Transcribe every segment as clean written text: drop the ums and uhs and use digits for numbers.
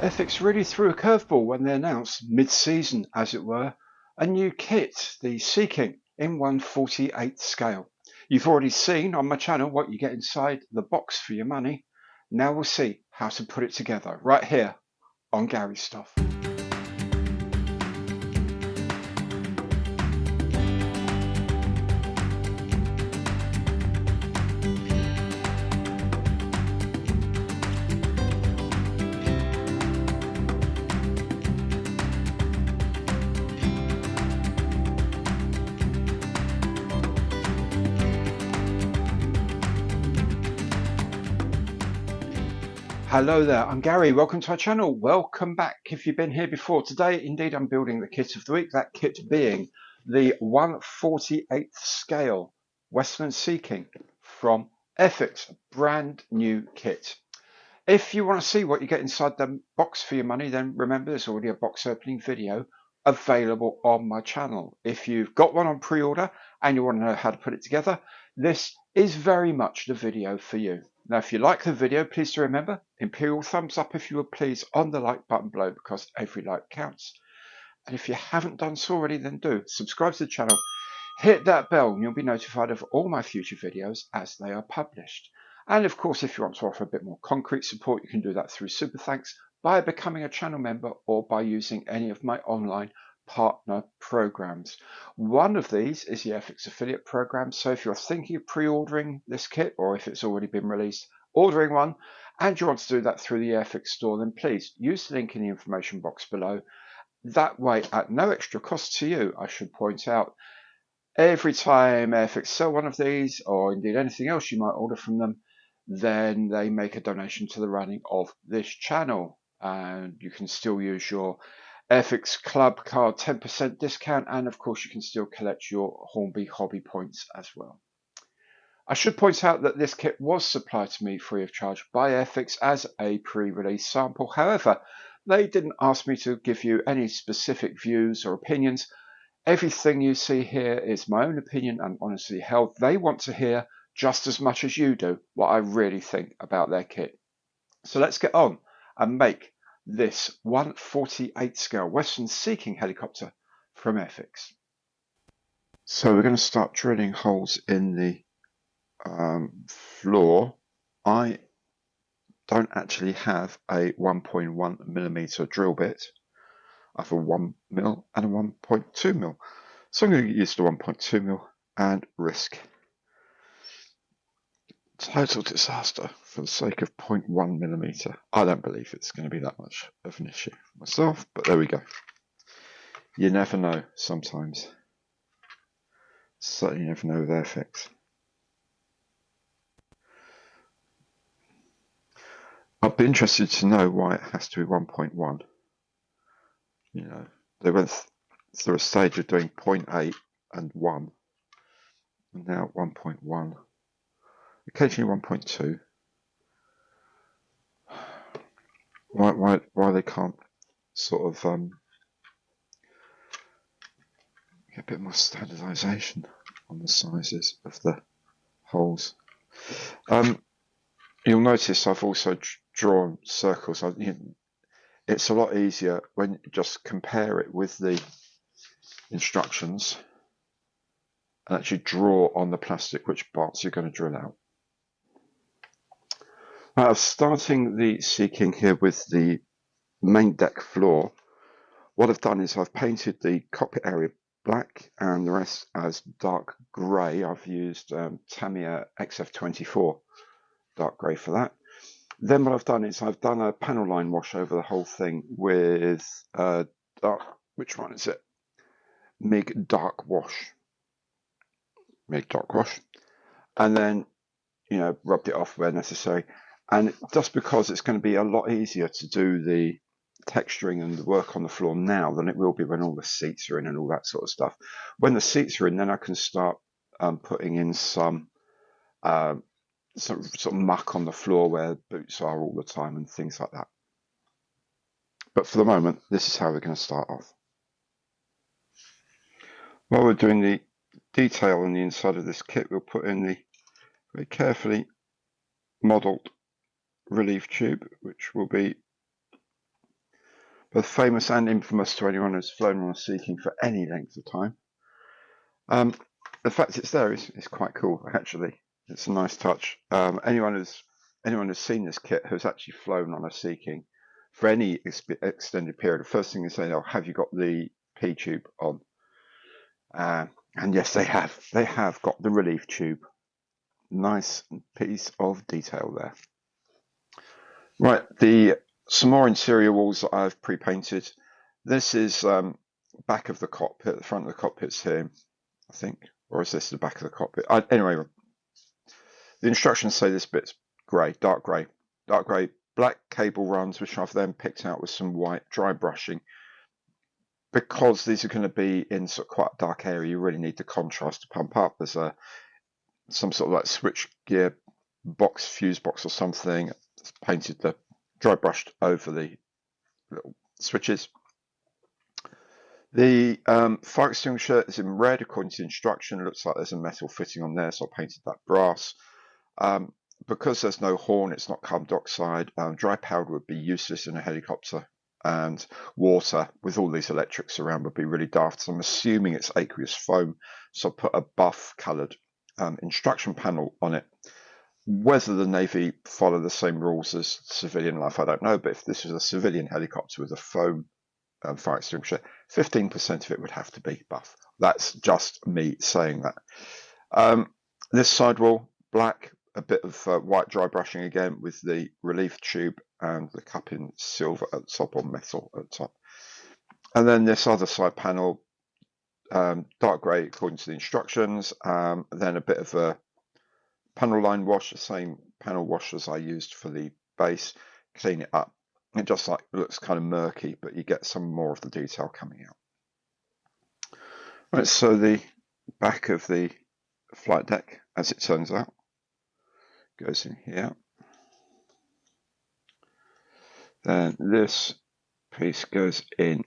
AIRFIX really threw a curveball when they announced, mid-season as it were, a new kit, the Sea King in 1/48 scale. You've already seen on my channel what you get inside the box for your money. Now we'll see how to put it together right here on Gary's Stuff. Hello there, I'm Gary. Welcome to our channel. Welcome back if you've been here before. Today, indeed, I'm building the kit of the week. That kit being the 1/48 scale Westland Sea King from AIRFIX, a brand new kit. If you want to see what you get inside the box for your money, then remember there's already a box opening video available on my channel. If you've got one on pre-order and you want to know how to put it together, this is very much the video for you. Now, if you like the video, please do remember, imperial thumbs up if you would please on the like button below, because every like counts. And if you haven't done so already, then do subscribe to the channel, hit that bell, and you'll be notified of all my future videos as they are published. And of course, if you want to offer a bit more concrete support, you can do that through Super Thanks, by becoming a channel member, or by using any of my online partner programs. One of these is the AIRFIX affiliate program. So if you're thinking of pre-ordering this kit, or if it's already been released, ordering one, and you want to do that through the AIRFIX store, then please use the link in the information box below. That way, at no extra cost to you, I should point out, every time AIRFIX sell one of these, or indeed anything else you might order from them, then they make a donation to the running of this channel. And you can still use your AIRFIX Club card 10% discount, and of course you can still collect your Hornby hobby points as well. I should point out that this kit was supplied to me free of charge by AIRFIX as a pre-release sample. However, they didn't ask me to give you any specific views or opinions. Everything you see here is my own opinion and honestly held. They want to hear just as much as you do what I really think about their kit. So let's get on and make this 1/48 scale Westland Sea King helicopter from AIRFIX. So we're going to start drilling holes in the floor. I don't actually have a 1.1mm drill bit. I have a 1mm and a 1.2mm. So I'm going to use the 1.2mm and risk total disaster for the sake of 0.1mm. I don't believe it's going to be that much of an issue myself, but there we go. You never know sometimes. Certainly never know with AIRFIX. I'd be interested to know why it has to be 1.1. You know, they went through a stage of doing 0.8 and 1, and now 1.1. Occasionally 1.2. Why they can't sort of get a bit more standardization on the sizes of the holes. You'll notice I've also drawn circles. It's a lot easier when you just compare it with the instructions and actually draw on the plastic which parts you're going to drill out. Now, starting the Sea King here with the main deck floor, what I've done is I've painted the cockpit area black and the rest as dark grey. I've used Tamiya XF24 dark grey for that. Then what I've done is I've done a panel line wash over the whole thing with dark, which one is it? MIG dark wash. MIG dark wash. And then, you know, rubbed it off where necessary. And just because it's going to be a lot easier to do the texturing and the work on the floor now than it will be when all the seats are in and all that sort of stuff. When the seats are in, then I can start putting in some sort of muck on the floor where boots are all the time and things like that. But for the moment, this is how we're going to start off. While we're doing the detail on the inside of this kit, we'll put in the very carefully modelled relief tube, which will be both famous and infamous to anyone who's flown on a Sea King for any length of time. The fact it's there is quite cool, actually. It's a nice touch. Anyone who's seen this kit has actually flown on a Sea King for any extended period. The first thing they say, "Oh, have you got the P tube on?" And yes, they have. They have got the relief tube. Nice piece of detail there. Right, some more interior walls that I've pre-painted. This is back of the cockpit. The front of the cockpit's here, I think, or is this the back of the cockpit? Anyway, the instructions say this bit's grey, dark grey, black cable runs, which I've then picked out with some white dry brushing. Because these are going to be in sort of quite a dark area, you really need the contrast to pump up. There's some sort of like switch gear box, fuse box or something. It's painted, dry brushed over the little switches. The fire extinguisher is in red according to the instruction. It looks like there's a metal fitting on there, so I painted that brass. Because there's no horn, it's not carbon dioxide. Dry powder would be useless in a helicopter, and water with all these electrics around would be really daft. So I'm assuming it's aqueous foam, so I put a buff coloured instruction panel on it. Whether the Navy follow the same rules as civilian life, I don't know, but if this was a civilian helicopter with a foam fire extinguisher, 15% of it would have to be buff. That's just me saying that. This sidewall, black, a bit of white dry brushing again with the relief tube and the cup in silver at the top, or metal at the top. And then this other side panel, dark grey according to the instructions, then a bit of a panel line wash, the same panel wash as I used for the base, clean it up. It just like looks kind of murky, but you get some more of the detail coming out. Right, so the back of the flight deck, as it turns out, goes in here. Then this piece goes in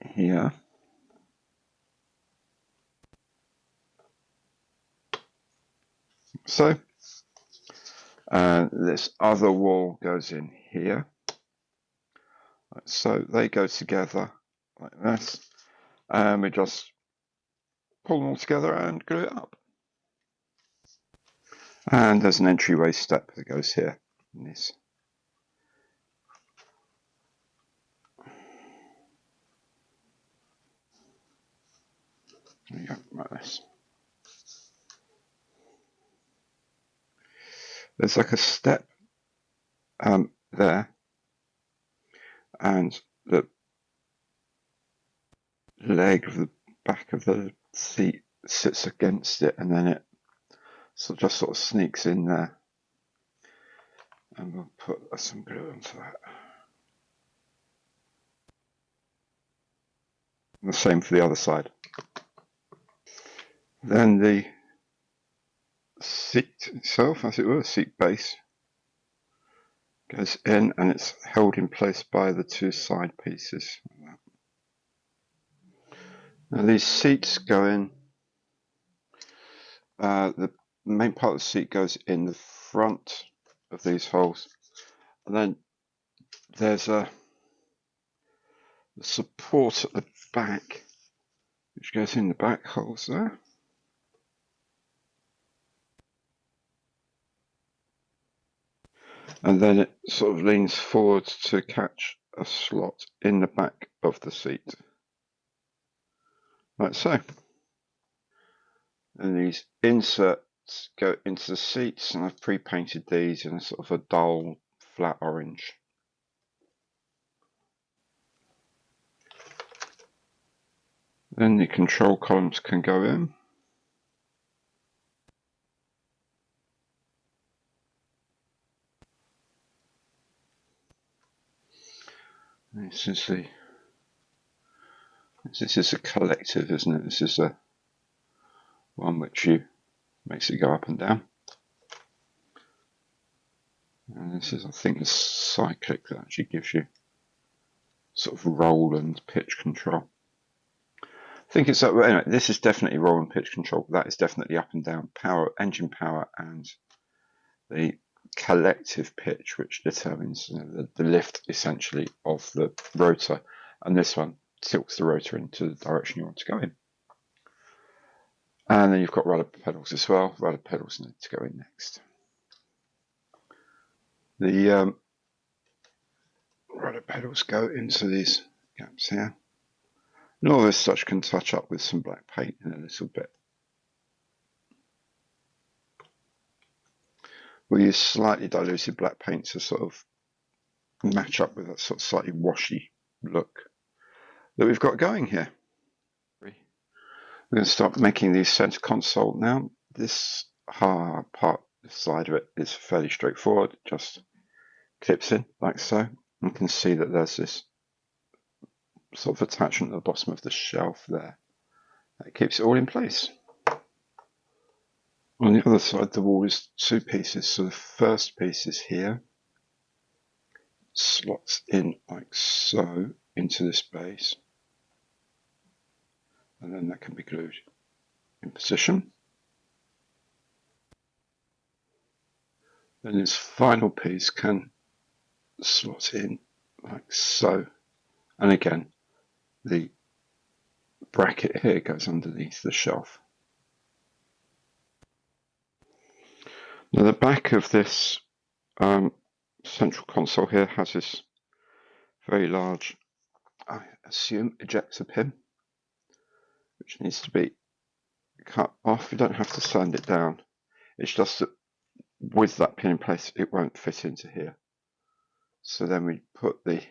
here. So, and this other wall goes in here. So they go together like this, and we just pull them all together and glue it up. And there's an entryway step that goes here in this. There you go, like this. There's like a step there, and the leg of the back of the seat sits against it, and then it just sort of sneaks in there. And we'll put some glue onto that. And the same for the other side. Then the seat itself, as it were, seat base, goes in, and it's held in place by the two side pieces. Now these seats go in, the main part of the seat goes in the front of these holes, and then there's a support at the back which goes in the back holes there. And then it sort of leans forward to catch a slot in the back of the seat, like so. And these inserts go into the seats, and I've pre-painted these in a sort of a dull flat orange. Then the control columns can go in. This is a collective, isn't it? This is a one which makes it go up and down. And this is, I think, the cyclic that actually gives you sort of roll and pitch control. I think it's anyway, this is definitely roll and pitch control. That is definitely up and down power, engine power, and the collective pitch, which determines the lift essentially of the rotor. and this one tilts the rotor into the direction you want to go in. And then you've got rudder pedals as well. Rudder pedals need to go in next. The rudder pedals go into these gaps here. And all this such can touch up with some black paint in a little bit. We'll use slightly diluted black paint to sort of match up with that sort of slightly washy look that we've got going here. We're going to start making the center console now. This part, this side of it, is fairly straightforward. It just clips in like so. You can see that there's this sort of attachment at the bottom of the shelf there. That keeps it all in place. On the other side of the wall is two pieces. So the first piece is here, slots in like so into this base, and then that can be glued in position. Then this final piece can slot in like so, and again the bracket here goes underneath the shelf. Now the back of this central console here has this very large, I assume, ejector pin, which needs to be cut off. You don't have to sand it down. It's just that with that pin in place, it won't fit into here. So then we put the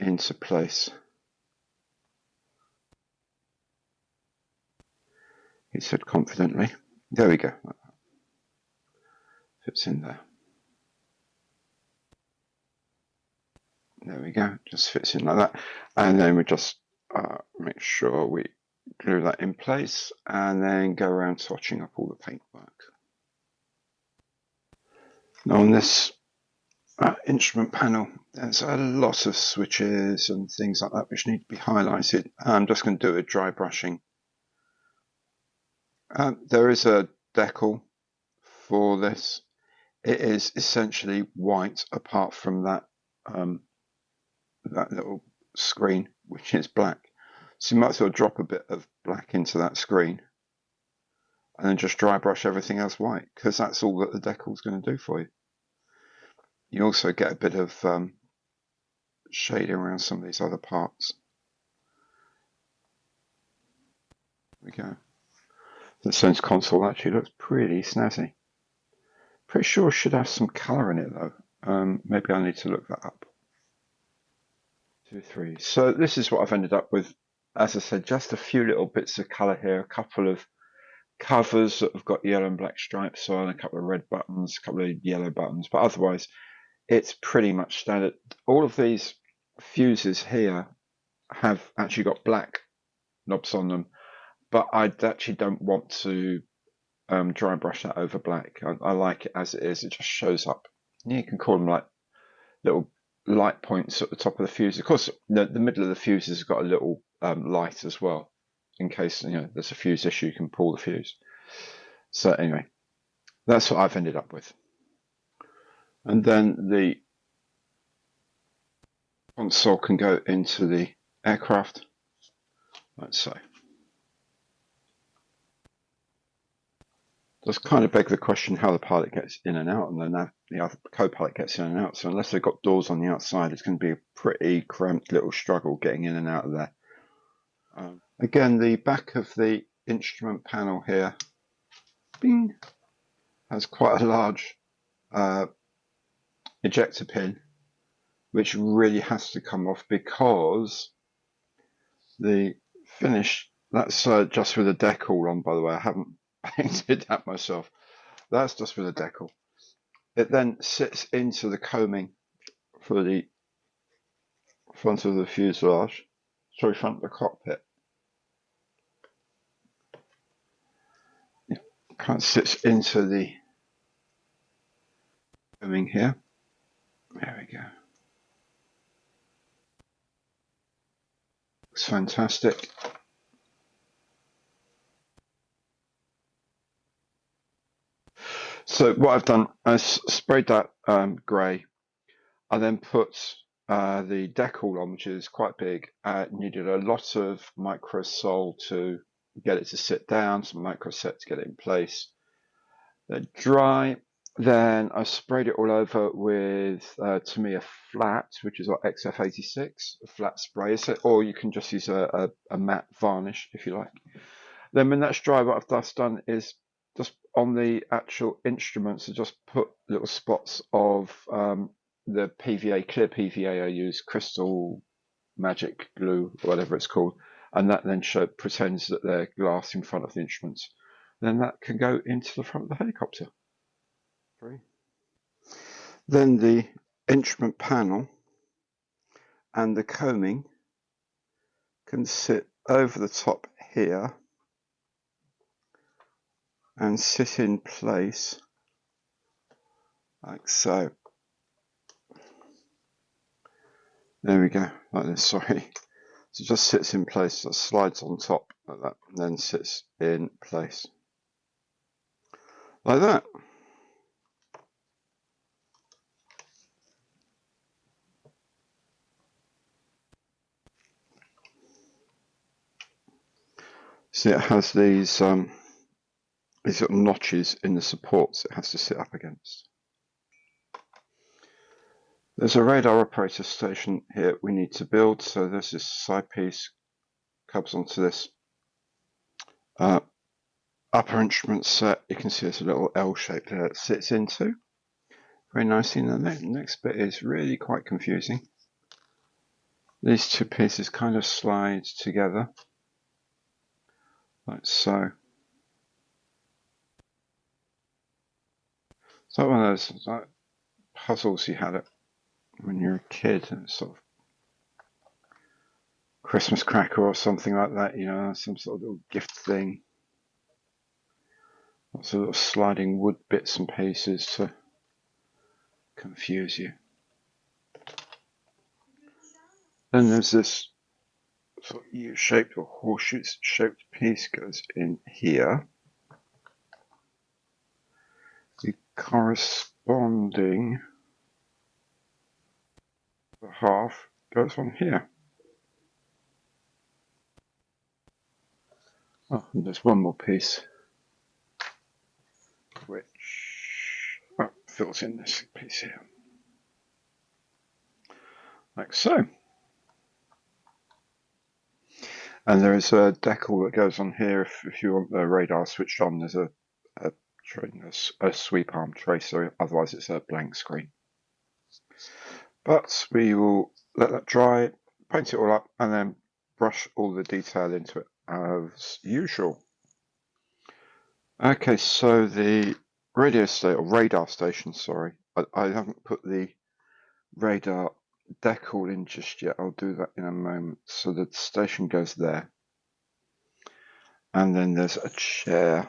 into place. He said confidently. There we go. Fits in there. There we go. Just fits in like that. And then we just make sure we glue that in place and then go around touching up all the paintwork. Now on this instrument panel, there's a lot of switches and things like that which need to be highlighted. I'm just going to do a dry brushing. There is a decal for this. It is essentially white apart from that that little screen, which is black. So you might as well drop a bit of black into that screen and then just dry brush everything else white, because that's all that the decal is going to do for you. You also get a bit of shading around some of these other parts. There we go. The center console actually looks pretty snazzy. Pretty sure it should have some colour in it though. Maybe I need to look that up. 2, 3. So this is what I've ended up with. As I said, just a few little bits of colour here, a couple of covers that have got yellow and black stripes on, a couple of red buttons, a couple of yellow buttons, but otherwise it's pretty much standard. All of these fuses here have actually got black knobs on them, but I actually don't want to dry brush that over black. I like it as it is. It just shows up. You can call them like little light points at the top of the fuse. Of course, the middle of the fuse has got a little light as well, in case there's a fuse issue. You can pull the fuse. So anyway, that's what I've ended up with. And then the console can go into the aircraft, like so. Does kind of beg the question how the pilot gets in and out, and then the other co-pilot gets in and out. So unless they've got doors on the outside, it's going to be a pretty cramped little struggle getting in and out of there. Again, the back of the instrument panel here, bing, has quite a large ejector pin, which really has to come off because the finish, that's just with a decal on, by the way. I haven't painted that myself. That's just with a decal. It then sits into the coaming for the front of the fuselage, sorry, front of the cockpit. Yeah, kind of sits into the coaming here. There we go. Looks fantastic. So what I've done, I sprayed that grey. I then put the decal on, which is quite big, needed a lot of microsol to get it to sit down, some microset to get it in place. Then dry. Then I sprayed it all over with Tamiya flat, which is our XF86, a flat spray, or you can just use a matte varnish if you like. Then when that's dry, what I've done is just on the actual instruments, I just put little spots of the PVA, clear PVA I use, crystal magic glue, whatever it's called, and that then pretends that they're glass in front of the instruments. Then that can go into the front of the helicopter. Then the instrument panel and the coaming can sit over the top here and sit in place like so. There we go, like this, sorry. So it just sits in place, so it slides on top like that, and then sits in place like that. See, it has these little notches in the supports it has to sit up against. There's a radar operator station here we need to build, so there's this side piece comes onto this upper instrument set. You can see there's a little L shape there it sits into very nicely. And the next bit is really quite confusing. These two pieces kind of slide together like so. It's like one of those like puzzles you had when you were a kid, and sort of Christmas cracker or something like that, you know, some sort of little gift thing. Lots of little sliding wood bits and pieces to confuse you. Then there's this sort of U-shaped or horseshoe-shaped piece goes in here. The corresponding half goes on here. Oh, and there's one more piece which fills in this piece here, like so. And there is a decal that goes on here if you want the radar switched on. There's a sweep arm tracer, otherwise it's a blank screen. But we will let that dry, paint it all up, and then brush all the detail into it as usual. Okay, so the radar station, sorry, I haven't put the radar decal in just yet. I'll do that in a moment. So the station goes there, and then there's a chair.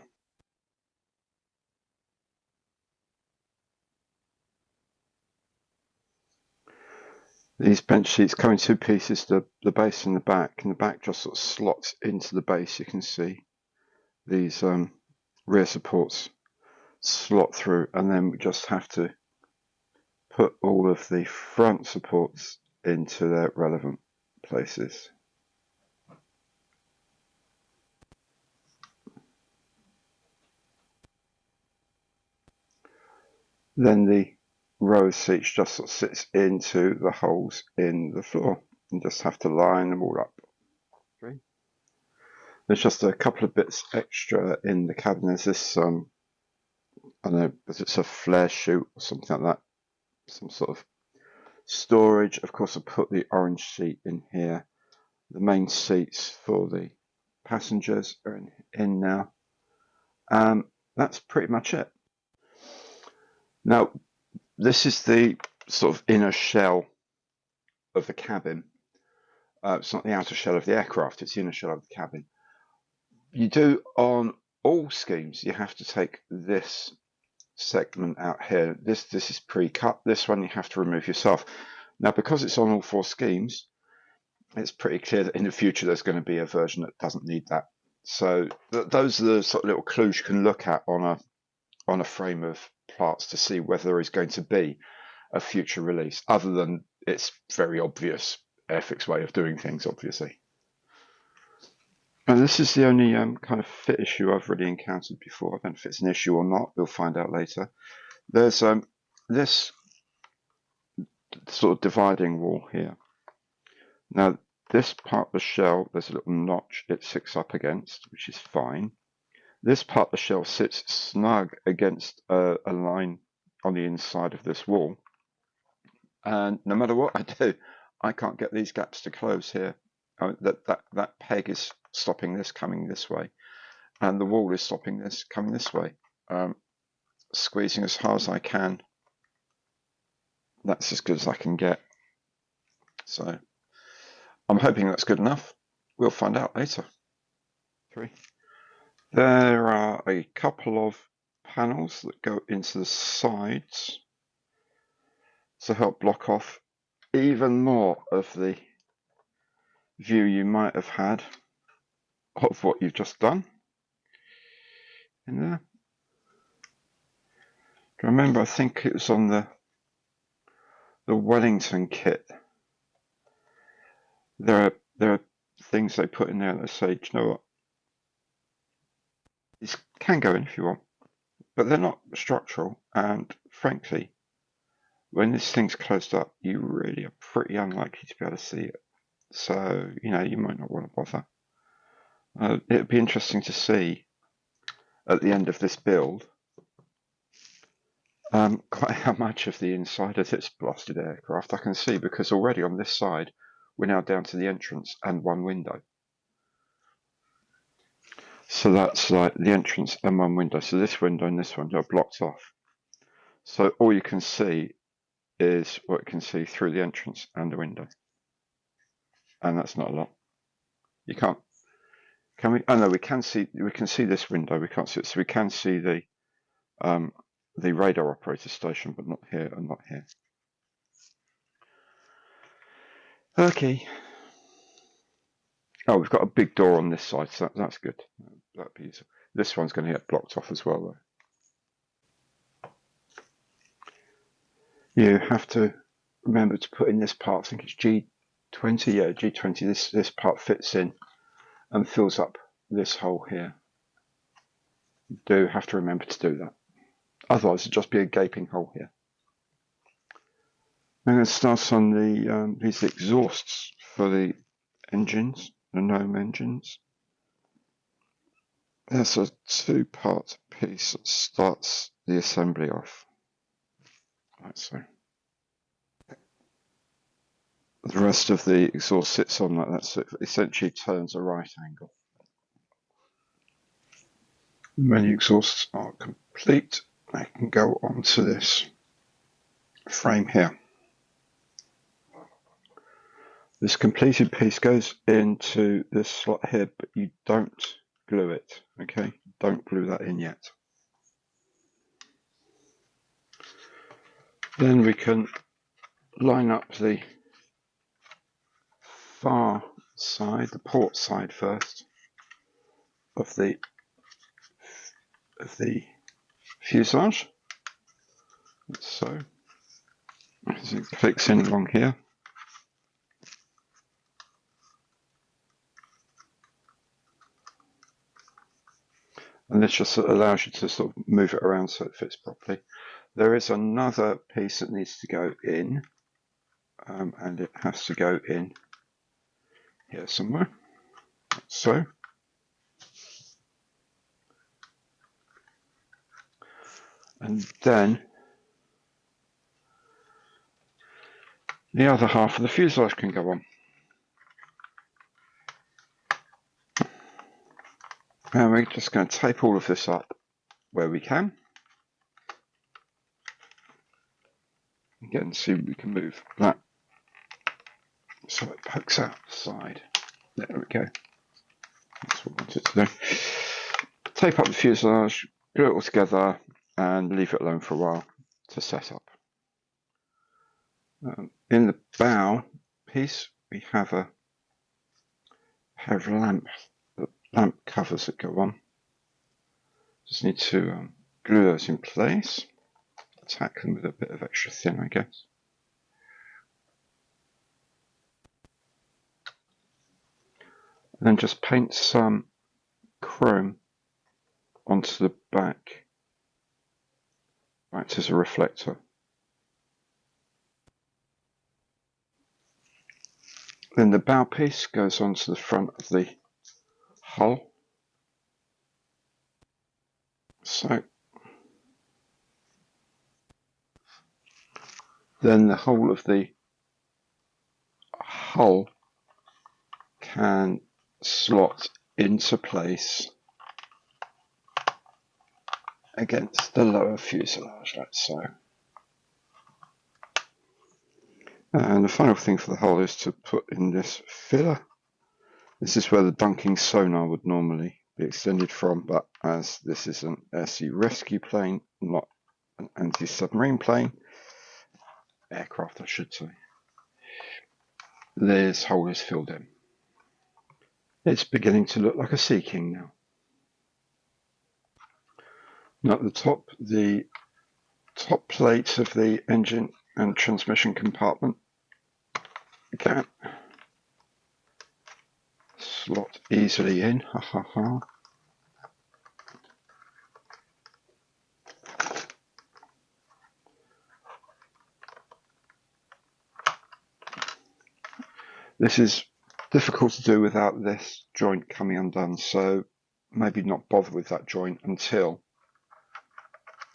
These bench seats come in two pieces, the base and the back just sort of slots into the base. You can see these rear supports slot through, and then we just have to put all of the front supports into their relevant places. Then the row of seats just sort of sits into the holes in the floor. You just have to line them all up. Okay. There's just a couple of bits extra in the cabin. There's this, I don't know, it's a flare chute or something like that. Some sort of storage. Of course, I put the orange seat in here. The main seats for the passengers are in now. That's pretty much it. Now, this is the sort of inner shell of the cabin. It's not the outer shell of the aircraft, it's the inner shell of the cabin. You do on all schemes, you have to take this segment out here. This is pre-cut. This one you have to remove yourself. Now, because it's on all four schemes, it's pretty clear that in the future there's going to be a version that doesn't need that. So those are the sort of little clues you can look at on a frame of parts to see whether there is going to be a future release, other than it's very obvious AIRFIX way of doing things, obviously. And this is the only kind of fit issue I've really encountered before. I don't know if it's an issue or not. We'll find out later. There's this sort of dividing wall here. Now, this part of the shell, there's a little notch it sits up against, which is fine. This part of the shell sits snug against a line on the inside of this wall. And no matter what I do, I can't get these gaps to close here. That peg is stopping this coming this way, and the wall is stopping this coming this way. Squeezing as hard as I can. That's as good as I can get. So I'm hoping that's good enough. We'll find out later. 3. There are a couple of panels that go into the sides to help block off even more of the view you might have had of what you've just done in there. Remember, I think it was on the Wellington kit. There are things they put in there that say, do you know what? These can go in if you want, but they're not structural, and frankly, when this thing's closed up, you really are pretty unlikely to be able to see it. So, you know, you might not want to bother. It'd be interesting to see at the end of this build quite how much of the inside of this blasted aircraft I can see, because already on this side, we're now down to the entrance and one window. So that's like the entrance and one window. So this window and this window are blocked off. So all you can see is what you can see through the entrance and the window. And that's not a lot. You can't, can we? Oh no, we can see this window, we can't see it. So we can see the radar operator station, but not here and not here. Okay. Oh, we've got a big door on this side, so that's good. That'd be useful. This one's going to get blocked off as well, though. You have to remember to put in this part. I think it's G20. Yeah, G20. This part fits in and fills up this hole here. You do have to remember to do that. Otherwise, it'd just be a gaping hole here. I'm going to start on these exhausts for the engines, the gnome engines. There's a 2-part piece that starts the assembly off. Like so. The rest of the exhaust sits on like that, so it essentially turns a right angle. When the exhausts are complete, I can go onto this frame here. This completed piece goes into this slot here, but you don't glue it, okay? Don't glue that in yet. Then we can line up the far side, the port side first, of the fuselage. So, as it clicks in along here. And this just allows you to sort of move it around so it fits properly. There is another piece that needs to go in, and it has to go in here somewhere. So, and then the other half of the fuselage can go on. And we're just going to tape all of this up where we can. Again, see if we can move that so it pokes out the side. There we go. That's what I wanted to do. Tape up the fuselage, glue it all together, and leave it alone for a while to set up. In the bow piece, we have a pair of lamp covers that go on. Just need to glue those in place. Tack them with a bit of extra thin, I guess. And then just paint some chrome onto the back, acts as a reflector. Then the bow piece goes onto the front of the hull. So then the whole of the hull can slot into place against the lower fuselage, like so. And the final thing for the hull is to put in this filler. This is where the bunking sonar would normally be extended from, but as this is an air-sea rescue plane, not an anti-submarine plane, aircraft I should say, this hole is filled in. It's beginning to look like a Sea King now. Now at the top plate of the engine and transmission compartment can slot easily in. Ha ha ha. This is difficult to do without this joint coming undone, so maybe not bother with that joint until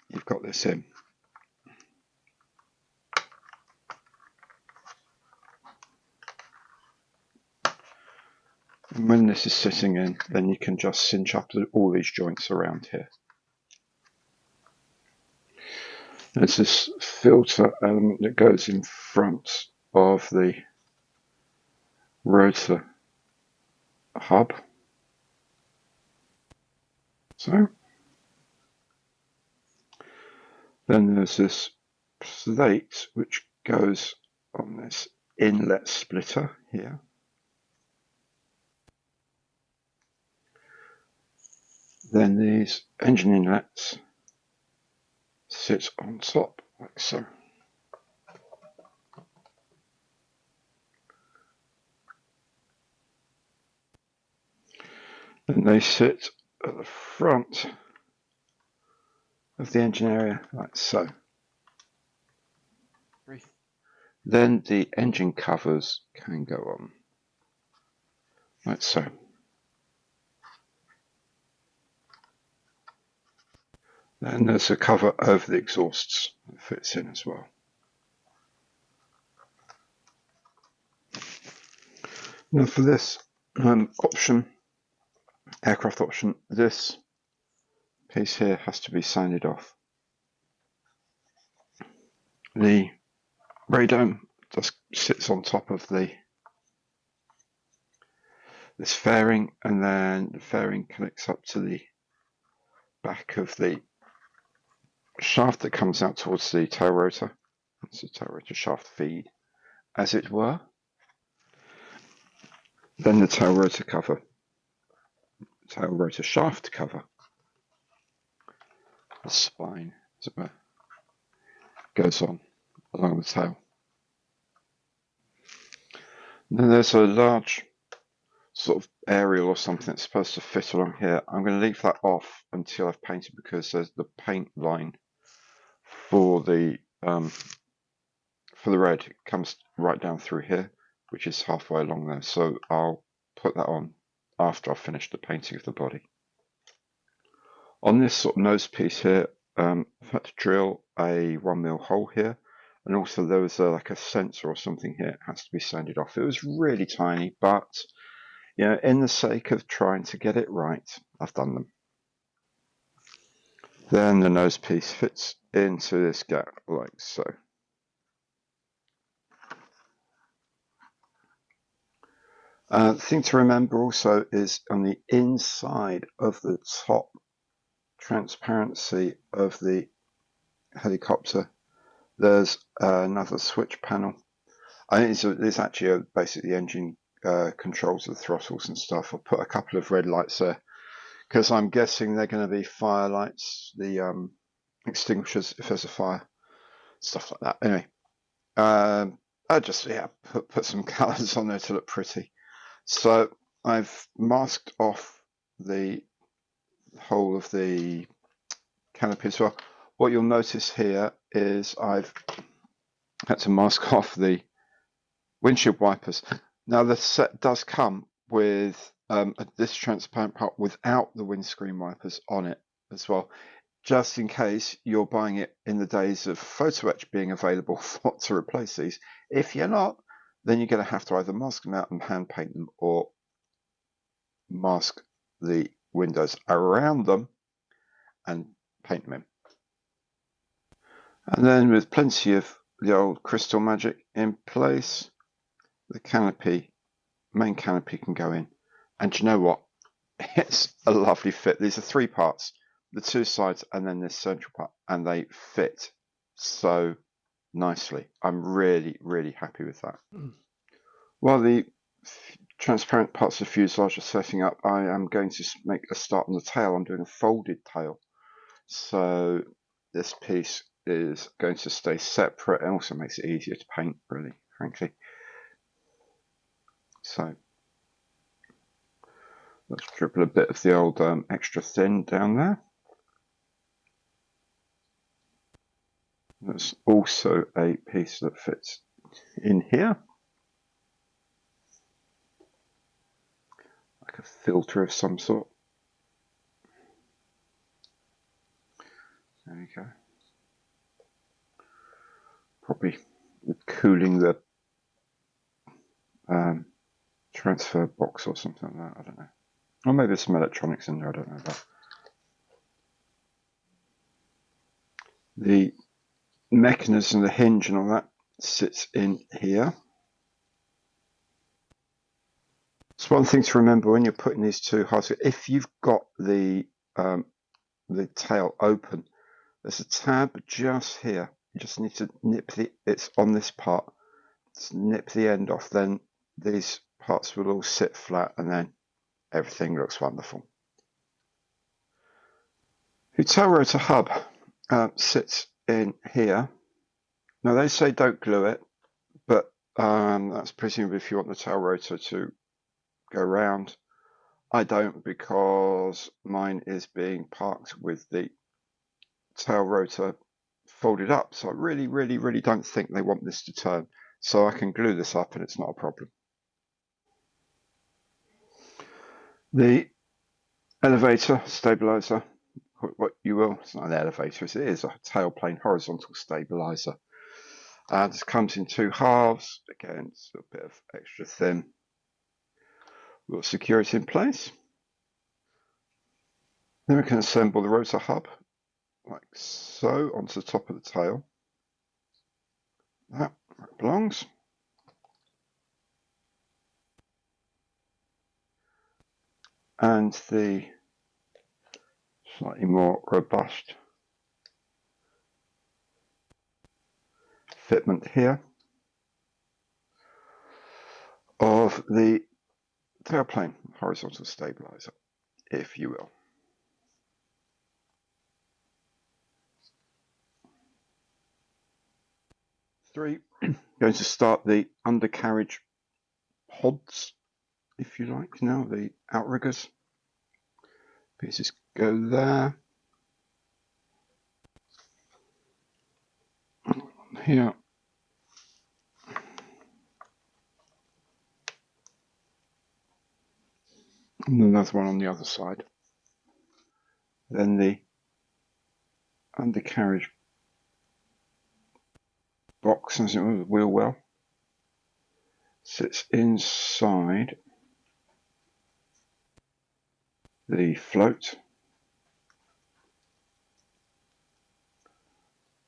you've got this in. And when this is sitting in, then you can just cinch up all these joints around here. There's this filter element that goes in front of the rotor hub. So then there's this plate which goes on this inlet splitter here. Then these engine inlets sit on top like so. And they sit at the front of the engine area like so. Then the engine covers can go on like so. Then there's a cover over the exhausts that fits in as well. Now for this option, aircraft option, this piece here has to be sanded off. The radome just sits on top of this fairing, and then the fairing connects up to the back of the shaft that comes out towards the tail rotor. It's the tail rotor shaft feed, as it were. Then the tail rotor cover, tail rotor shaft cover, the spine, as it were, goes on along the tail. And then there's a large sort of aerial or something that's supposed to fit along here. I'm going to leave that off until I've painted, because there's the paint line for the red comes right down through here, which is halfway along there. So I'll put that on after I've finished the painting of the body. On this sort of nose piece here, I've had to drill a 1mm hole here, and also there was like a sensor or something here. It has to be sanded off. It was really tiny, but you know, in the sake of trying to get it right, I've done them. Then the nose piece fits into this gap like so. The thing to remember also is on the inside of the top transparency of the helicopter, there's another switch panel. I think it's actually basically engine controls of the throttles and stuff. I'll put a couple of red lights there, because I'm guessing they're going to be fire lights, the extinguishers if there's a fire, stuff like that. Anyway, I just put some colours on there to look pretty. So I've masked off the whole of the canopy as well. What you'll notice here is I've had to mask off the windshield wipers. Now the set does come with this transparent part without the windscreen wipers on it as well, just in case you're buying it in the days of photo etch being available to replace these. If you're not, then you're going to have to either mask them out and hand paint them, or mask the windows around them and paint them in. And then with plenty of the old crystal magic in place, the canopy, main canopy, can go in. And you know what? It's a lovely fit. These are 3 parts, the 2 sides and then this central part, and they fit so nicely. I'm really, really happy with that. While the transparent parts of the fuselage are setting up, I am going to make a start on the tail. I'm doing a folded tail. So this piece is going to stay separate, and also makes it easier to paint, really, frankly. So let's dribble a bit of the old extra thin down there. There's also a piece that fits in here, like a filter of some sort. There you go. Probably cooling the transfer box or something like that, I don't know. Or maybe there's some electronics in there, I don't know about. The mechanism, the hinge and all that sits in here. It's one thing to remember when you're putting these 2 halves. If you've got the tail open, there's a tab just here. You just need to nip it's on this part. Just nip the end off, then these parts will all sit flat and then everything looks wonderful. The tail rotor hub sits in here. Now they say don't glue it, but that's presumably if you want the tail rotor to go round. I don't, because mine is being parked with the tail rotor folded up, so I really don't think they want this to turn, so I can glue this up and it's not a problem. The elevator stabilizer, what you will, it's not an elevator, it is a tailplane horizontal stabilizer. This comes in 2 halves. Again, it's a bit of extra thin. We'll secure it in place. Then we can assemble the rotor hub like so onto the top of the tail. That belongs. And the slightly more robust fitment here of the tailplane horizontal stabilizer, if you will. Three, going to start the undercarriage pods, if you like, now, the outriggers. Pieces go there. Here. And another one on the other side. Then the undercarriage box, as it were, the wheel well, sits inside the float,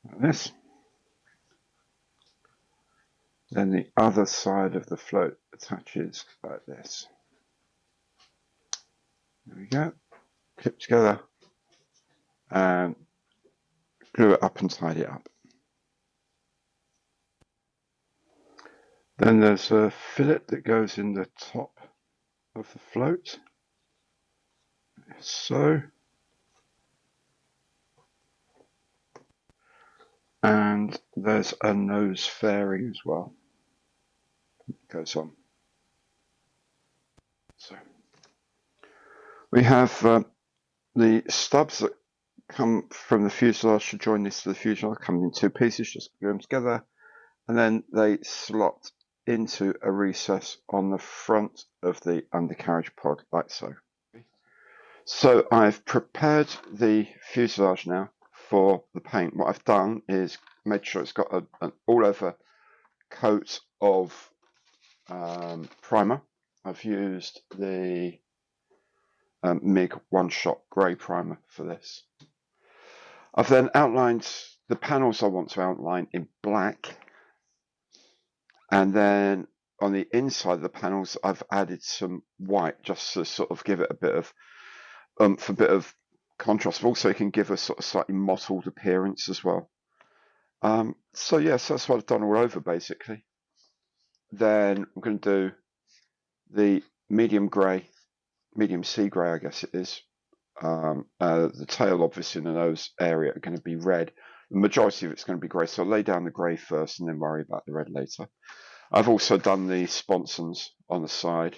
like this. Then the other side of the float attaches like this. There we go. Clip together and glue it up and tidy it up. Then there's a fillet that goes in the top of the float, so. And there's a nose fairing as well. It goes on. So we have the stubs that come from the fuselage to join this to the fuselage, come in two pieces, just glue them together, and then they slot into a recess on the front of the undercarriage pod, like so. So I've prepared the fuselage now for the paint. What I've done is made sure it's got an all-over coat of primer. I've used the MIG one-shot grey primer for this. I've then outlined the panels I want to outline in black, and then on the inside of the panels I've added some white just to sort of give it a bit of a bit of contrast, but also it can give a sort of slightly mottled appearance as well. So yes, that's what I've done all over basically. Then I'm going to do the medium sea grey, I guess it is. The tail, obviously, in the nose area are going to be red. The majority of it's going to be grey, so I'll lay down the grey first and then worry about the red later. I've also done the sponsons on the side.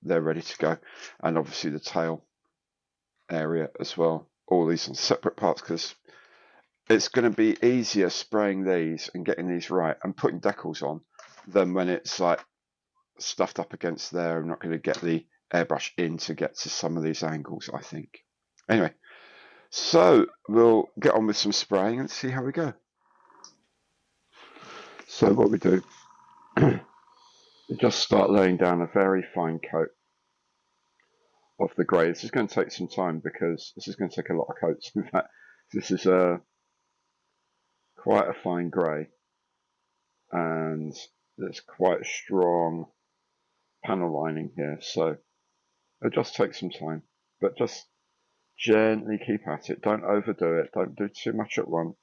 They're ready to go. And obviously the tail area as well. All these on separate parts because it's going to be easier spraying these and getting these right and putting decals on than when it's like stuffed up against there. I'm not going to get the airbrush in to get to some of these angles, I think. Anyway, so we'll get on with some spraying and see how we go. So what we do, we just start laying down a very fine coat of the grey. This is going to take some time because this is going to take a lot of coats. In fact, this is quite a fine grey, and there's quite a strong panel lining here, so it'll just take some time, but just gently keep at it. Don't overdo it. Don't do too much at once.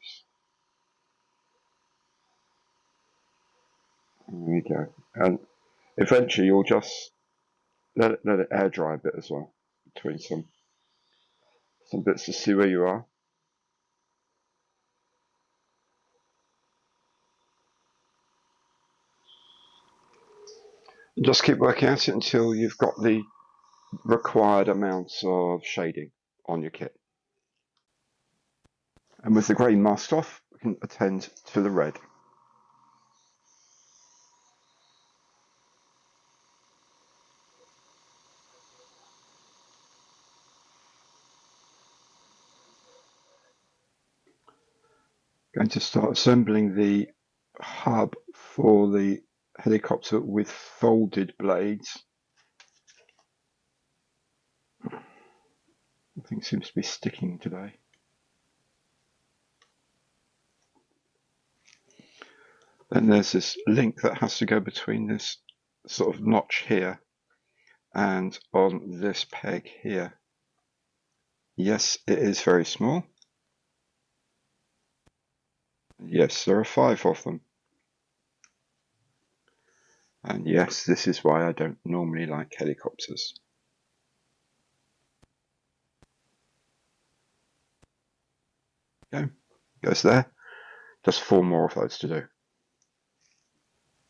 There we go. And eventually you'll just let it air dry a bit as well between some bits to see where you are. And just keep working at it until you've got the required amounts of shading on your kit. And with the grey masked off, we can attend to the red. Going to start assembling the hub for the helicopter with folded blades. Nothing seems to be sticking today. Then there's this link that has to go between this sort of notch here and on this peg here. Yes, it is very small. Yes, there are 5 of them. And yes, this is why I don't normally like helicopters. Okay, goes there. Just 4 more of those to do.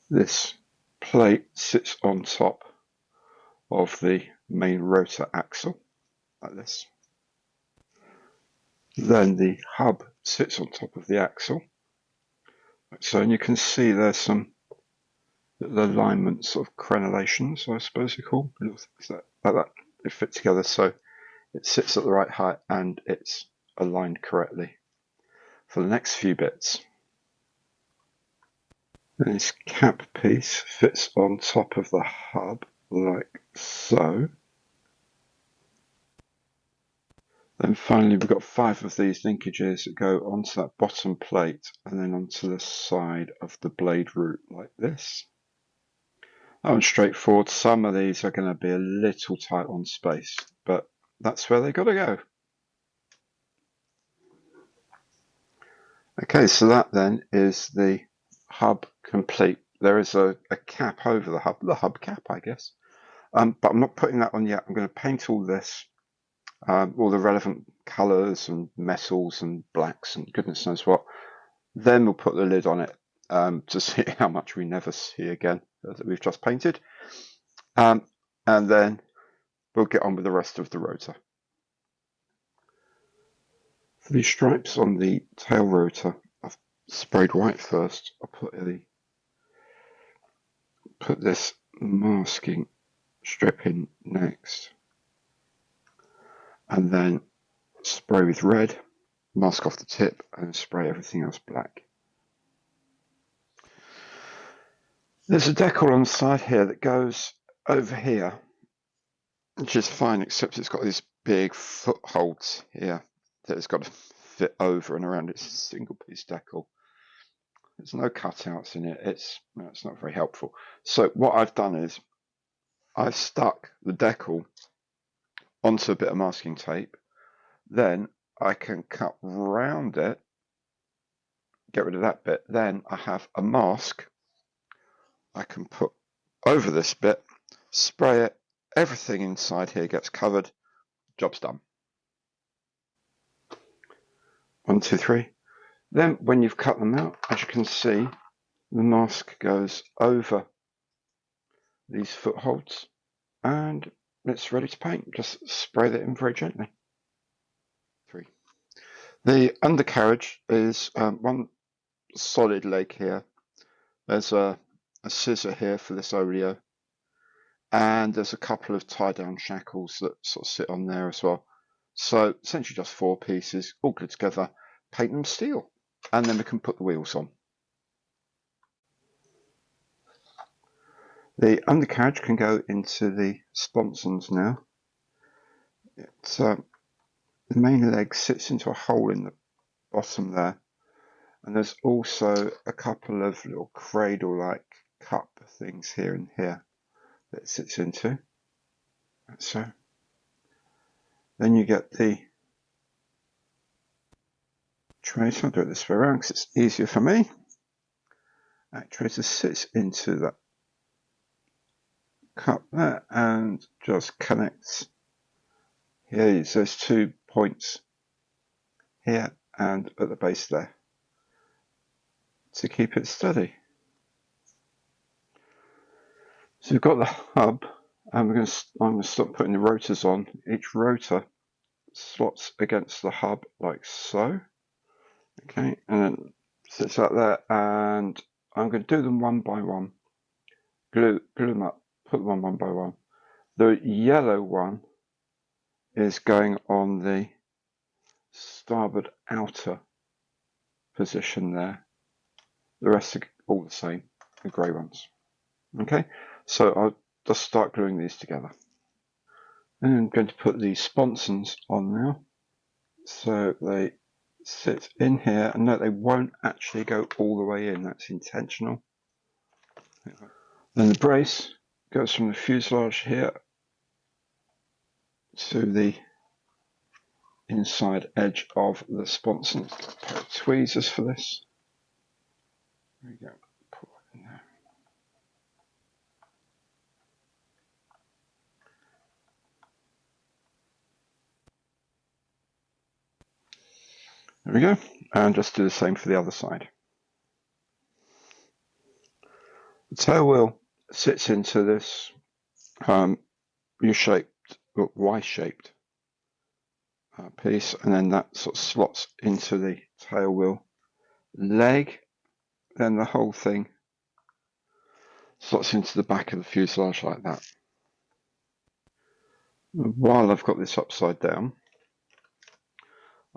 This plate sits on top of the main rotor axle, like this. Then the hub sits on top of the axle. So, and you can see there's some alignment sort of crenellations, I suppose you call little things like that. They fit together so it sits at the right height and it's aligned correctly for the next few bits. This cap piece fits on top of the hub like so. Then finally we've got 5 of these linkages that go onto that bottom plate and then onto the side of the blade root like this. That one's straightforward. Some of these are going to be a little tight on space, but that's where they got to go. Okay, so that then is the hub complete. There is a cap over the hub cap, I guess. But I'm not putting that on yet. I'm going to paint all this, all the relevant colours and metals and blacks and goodness knows what. Then we'll put the lid on it to see how much we never see again that we've just painted. and then we'll get on with the rest of the rotor. For these stripes on the tail rotor, I've sprayed white first. I'll put this masking strip in next, and then spray with red, mask off the tip, and spray everything else black. There's a decal on the side here that goes over here, which is fine, except it's got these big footholds here that it's got to fit over and around. It's a single piece decal. There's no cutouts in it. It's not very helpful. So what I've done is I've stuck the decal onto a bit of masking tape. Then I can cut round it, get rid of that bit. Then I have a mask I can put over this bit, spray it, everything inside here gets covered, job's done. 1, 2, 3. Then when you've cut them out, as you can see, the mask goes over these footholds and it's ready to paint. Just spray that in very gently. 3. The undercarriage is one solid leg here. There's a scissor here for this oleo, and there's a couple of tie down shackles that sort of sit on there as well. So essentially just 4 pieces all glued together, paint them steel, and then we can put the wheels on. The undercarriage can go into the sponsons now. The main leg sits into a hole in the bottom there, and there's also a couple of little cradle-like cup things here and here that it sits into. So then you get the tracer. I'll do it this way around because it's easier for me. That tracer sits into that cup there and just connects. Here, there's 2 points here and at the base there to keep it steady. So we've got the hub, and I'm going to stop putting the rotors on. Each rotor slots against the hub like so. Okay, and then sits out there, and I'm going to do them one by one. Glue them up, put them on one by one. The yellow one is going on the starboard outer position there. The rest are all the same, the grey ones. Okay, so I'll just start gluing these together. And I'm going to put the sponsons on now. So they sit in here, and note they won't actually go all the way in, that's intentional. Then the brace goes from the fuselage here to the inside edge of the sponson. A pair of tweezers for this. There we go. Put that in there. There we go. And just do the same for the other side. The tail wheel sits into this U-shaped, or Y-shaped piece, and then that sort of slots into the tail wheel leg. Then the whole thing slots into the back of the fuselage like that. While I've got this upside down,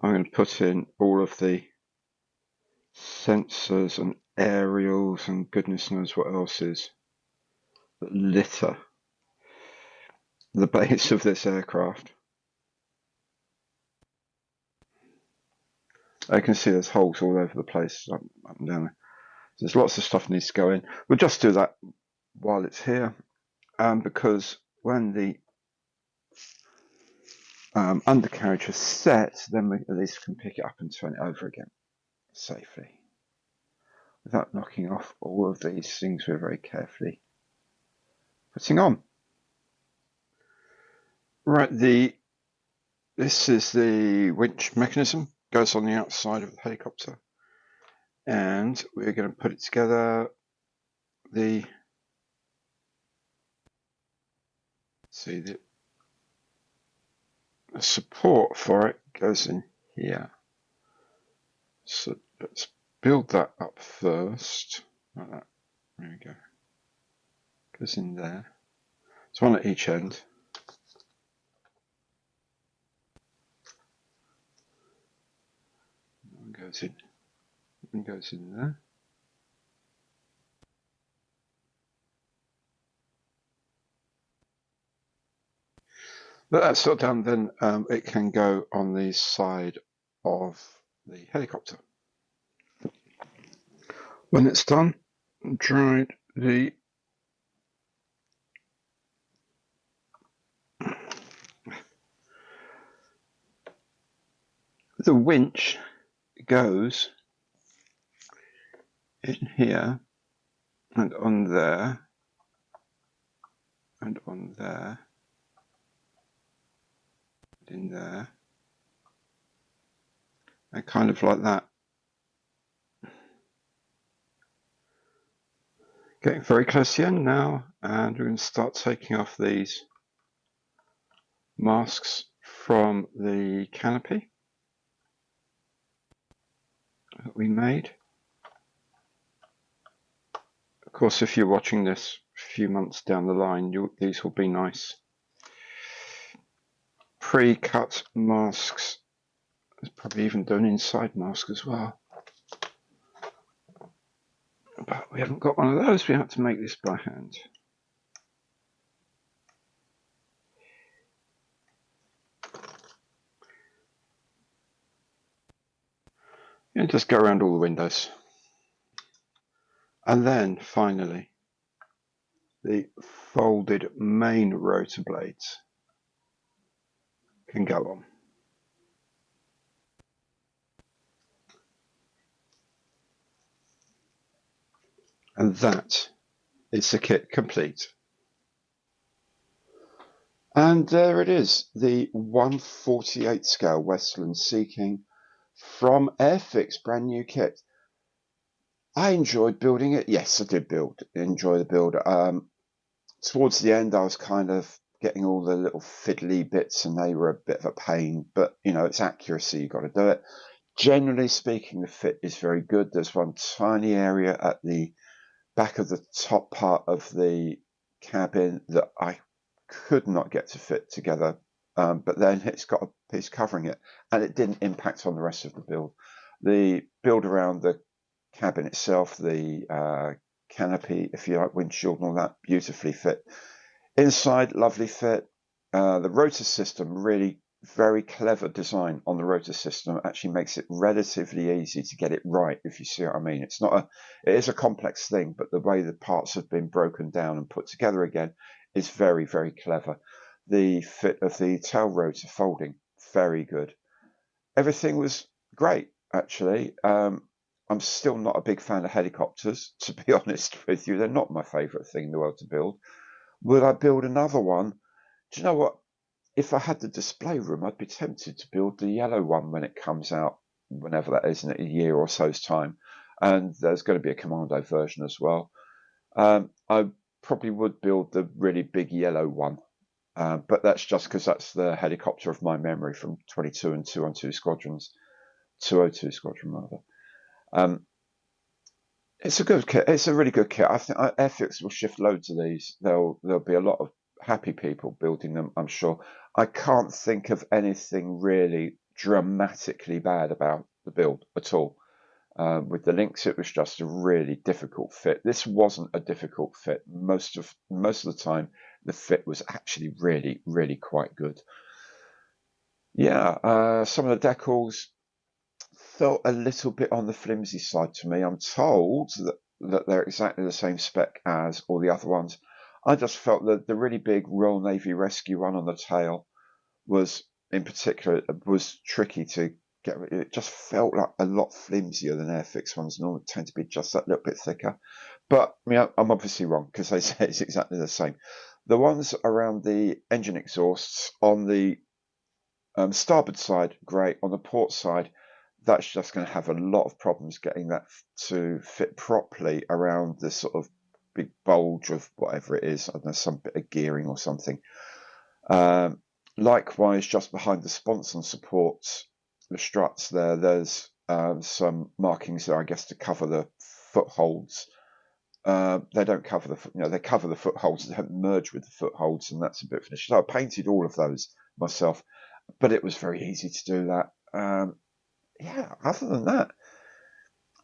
I'm going to put in all of the sensors and aerials and goodness knows what else is that litter the base of this aircraft. I can see there's holes all over the place, up and down there. There's lots of stuff needs to go in. We'll just do that while it's here, because when the undercarriage is set, then we at least can pick it up and turn it over again safely, without knocking off all of these things we're very carefully putting on. Right, this is the winch mechanism, goes on the outside of the helicopter, and we're going to put it together. The See, the support for it goes in here. So let's build that up first. Like that. There we go. Goes in there. It's one at each end. One goes in. One goes in there. But that's sort of done, then it can go on the side of the helicopter. When it's done, dried the winch goes in here and on there and on there and in there and kind of like that. Getting very close to the end now, and we're going to start taking off these masks from the canopy that we made. Of course, if you're watching this a few months down the line, these will be nice pre-cut masks. There's probably even done inside mask as well. But we haven't got one of those, we have to make this by hand. And just go around all the windows. And then finally, the folded main rotor blades can go on. And that is the kit complete. And there it is, the 1/48 scale Westland Sea King from AIRFIX, brand new kit. I enjoyed building it. Yes, I did enjoy the build. Towards the end, I was kind of getting all the little fiddly bits, and they were a bit of a pain. But you know, it's accuracy; you got to do it. Generally speaking, the fit is very good. There's one tiny area at the back of the top part of the cabin that I could not get to fit together, but then it's got a piece covering it, and it didn't impact on the rest of the build. The build around the cabin itself, the canopy, if you like, windshield and all that, beautifully fit. Inside, lovely fit. The rotor system, really very clever design on the rotor system, actually makes it relatively easy to get it right, if you see what I mean. It's not it is a complex thing, but the way the parts have been broken down and put together again is very, very clever. The fit of the tail rotor folding, very good. Everything was great, actually. I'm still not a big fan of helicopters, to be honest with you. They're not my favourite thing in the world to build. Would I build another one? Do you know what? If I had the display room, I'd be tempted to build the yellow one when it comes out, whenever that is, in a year or so's time. And there's going to be a Commando version as well. I probably would build the really big yellow one, but that's just because that's the helicopter of my memory from 22 and 212 squadrons, 202 squadron rather. It's a good kit. It's a really good kit. I think AIRFIX will shift loads of these. There'll be a lot of happy people building them, I'm sure. I can't think of anything really dramatically bad about the build at all. With the links, it was just a really difficult fit. This wasn't a difficult fit. Most of the time, the fit was actually really, really quite good. Yeah, some of the decals felt a little bit on the flimsy side to me. I'm told that they're exactly the same spec as all the other ones. I just felt that the really big Royal Navy Rescue one on the tail was, in particular, was tricky to get. It just felt like a lot flimsier than AIRFIX ones normally tend to be, just that little bit thicker. But I mean, I'm obviously wrong because they say it's exactly the same. The ones around the engine exhausts on the starboard side, great. On the port side, that's just going to have a lot of problems getting that to fit properly around this sort of big bulge of whatever it is. I don't know, some bit of gearing or something. Likewise, just behind the Sponsons supports, the struts there's some markings there, I guess, to cover the footholds. They don't cover they cover the footholds, they don't merge with the footholds, and that's a bit finished. So I painted all of those myself, but it was very easy to do that. Yeah, other than that,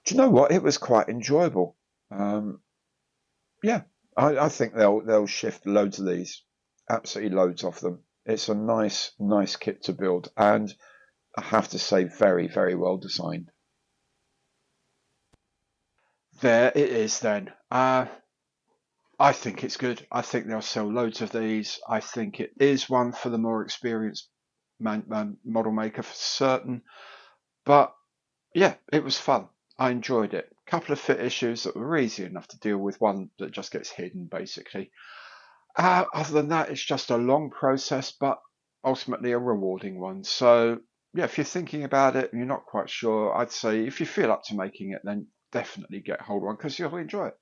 do you know what? It was quite enjoyable. Yeah, I think they'll shift loads of these, absolutely loads of them. It's a nice kit to build, and I have to say, very, very well designed. There it is then. I think it's good. I think they'll sell loads of these. I think it is one for the more experienced model maker for certain. But yeah, it was fun. I enjoyed it. A couple of fit issues that were easy enough to deal with. One that just gets hidden, basically. Other than that, it's just a long process, but ultimately a rewarding one. So yeah, if you're thinking about it and you're not quite sure, I'd say if you feel up to making it, then definitely get hold of one because you'll enjoy it.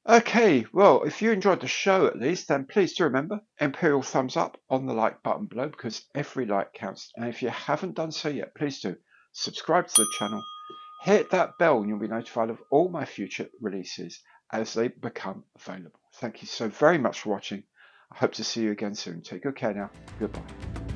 Okay, well, if you enjoyed the show at least, then please do remember Imperial thumbs up on the like button below because every like counts. And if you haven't done so yet, please do subscribe to the channel, hit that bell, and you'll be notified of all my future releases as they become available. Thank you so very much for watching. I hope to see you again soon. Take good care now. Goodbye.